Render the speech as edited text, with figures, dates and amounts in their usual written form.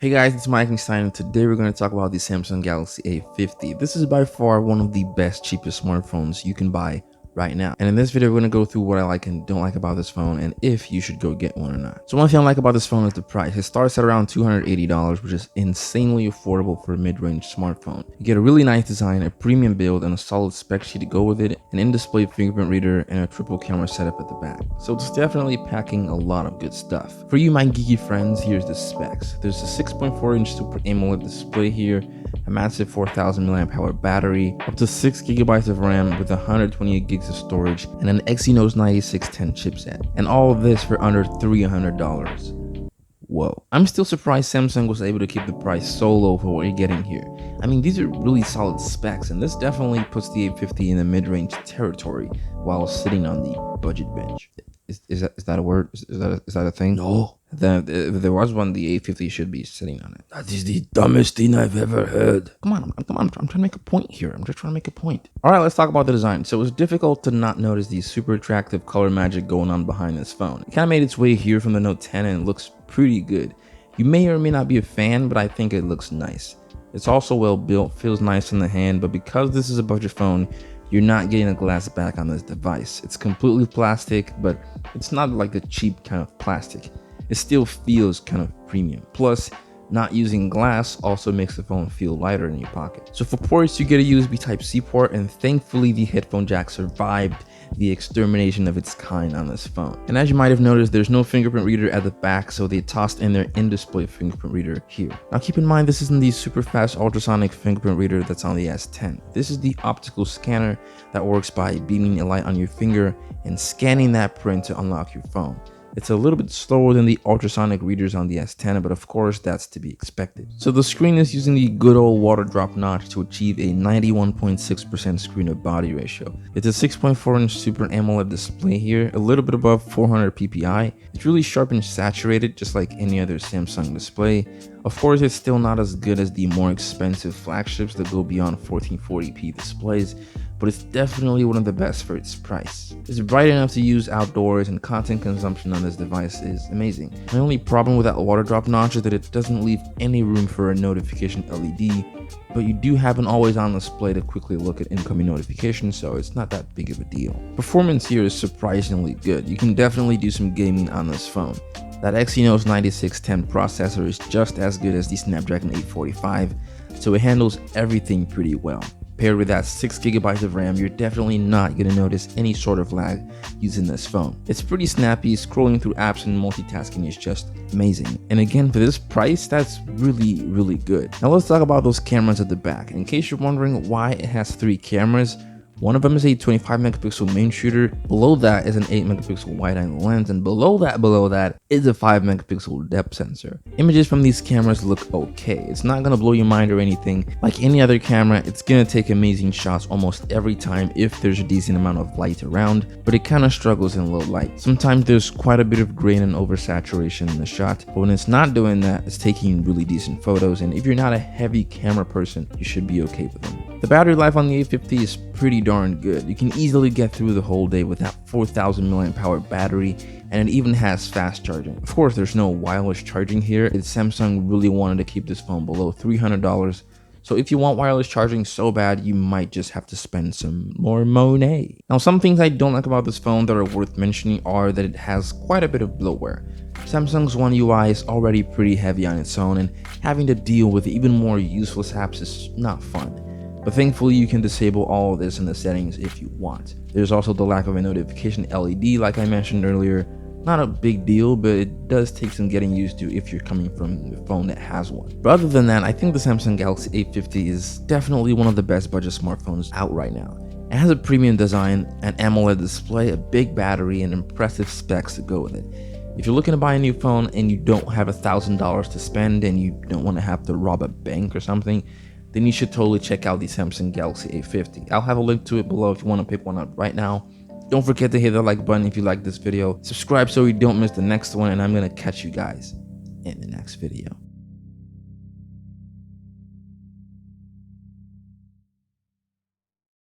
Hey guys, it's Mikenstein, and today we're going to talk about the Samsung Galaxy A50. This is by far one of the best, cheapest smartphones you can buy right now. And in this video, we're going to go through what I like and don't like about this phone and if you should go get one or not. So one thing I like about this phone is the price. It starts at around $280, which is insanely affordable for a mid-range smartphone. You get a really nice design, a premium build, and a solid spec sheet to go with it, an in-display fingerprint reader, and a triple camera setup at the back. So it's definitely packing a lot of good stuff. For you, my geeky friends, here's the specs. There's a 6.4-inch Super AMOLED display here, a massive 4000 mAh battery, up to 6 GB of RAM with 128 gigs of storage, and an Exynos 9610 chipset. And all of this for under $300. Whoa. I'm still surprised Samsung was able to keep the price so low for what you're getting here. I mean, these are really solid specs, and this definitely puts the A50 in the mid-range territory while sitting on the budget bench. Is that a word? Is that a thing? No. If there was one, the A50 should be sitting on it. That is the dumbest thing I've ever heard. Come on, I'm trying to make a point here. I'm just trying to make a point. All right, let's talk about the design. So it's difficult to not notice the super attractive color magic going on behind this phone. It kind of made its way here from the Note 10 and it looks pretty good. You may or may not be a fan, but I think it looks nice. It's also well built, feels nice in the hand, but because this is a budget phone, you're not getting a glass back on this device. It's completely plastic, but it's not like the cheap kind of plastic. It still feels kind of premium. Plus, not using glass also makes the phone feel lighter in your pocket. So for ports, you get a USB Type-C port, and thankfully the headphone jack survived the extermination of its kind on this phone. And as you might have noticed, there's no fingerprint reader at the back, so they tossed in their in-display fingerprint reader here. Now keep in mind, this isn't the super fast ultrasonic fingerprint reader that's on the S10. This is the optical scanner that works by beaming a light on your finger and scanning that print to unlock your phone. It's a little bit slower than the ultrasonic readers on the S10, but of course that's to be expected. So the screen is using the good old water drop notch to achieve a 91.6% screen to body ratio. It's a 6.4-inch Super AMOLED display here, a little bit above 400 ppi. It's really sharp and saturated, just like any other Samsung display. Of course, it's still not as good as the more expensive flagships that go beyond 1440p displays, but it's definitely one of the best for its price. It's bright enough to use outdoors, and content consumption on this device is amazing. My only problem with that water drop notch is that it doesn't leave any room for a notification LED, but you do have an always on display to quickly look at incoming notifications, so it's not that big of a deal. Performance here is surprisingly good. You can definitely do some gaming on this phone. That Exynos 9610 processor is just as good as the Snapdragon 845, so it handles everything pretty well. Paired with that 6 GB of RAM, you're definitely not going to notice any sort of lag using this phone. It's pretty snappy, scrolling through apps and multitasking is just amazing. And again, for this price, that's really good. Now let's talk about those cameras at the back. In case you're wondering why it has 3 cameras, one of them is a 25 megapixel main shooter, below that is an 8 megapixel wide angle lens, and below that is a 5 megapixel depth sensor. Images from these cameras look okay. It's not gonna blow your mind or anything. Like any other camera, it's gonna take amazing shots almost every time if there's a decent amount of light around, but it kinda struggles in low light. Sometimes there's quite a bit of grain and oversaturation in the shot, but when it's not doing that, it's taking really decent photos, and if you're not a heavy camera person, you should be okay with them. The battery life on the A50 is pretty darn good. You can easily get through the whole day with that 4000 mAh battery, and it even has fast charging. Of course, there's no wireless charging here. Samsung really wanted to keep this phone below $300, so if you want wireless charging so bad, you might just have to spend some more money. Now, some things I don't like about this phone that are worth mentioning are that it has quite a bit of bloatware. Samsung's One UI is already pretty heavy on its own, and having to deal with even more useless apps is not fun. But thankfully, you can disable all of this in the settings if you want. There's also the lack of a notification LED like I mentioned earlier. Not a big deal, but it does take some getting used to if you're coming from a phone that has one. But other than that, I think the Samsung Galaxy A50 is definitely one of the best budget smartphones out right now. It has a premium design, an AMOLED display, a big battery, and impressive specs to go with it. If you're looking to buy a new phone and you don't have $1,000 to spend and you don't want to have to rob a bank or something, then you should totally check out the Samsung Galaxy A50. I'll have a link to it below if you want to pick one up right now. Don't forget to hit the like button if you like this video. Subscribe so you don't miss the next one, and I'm going to catch you guys in the next video.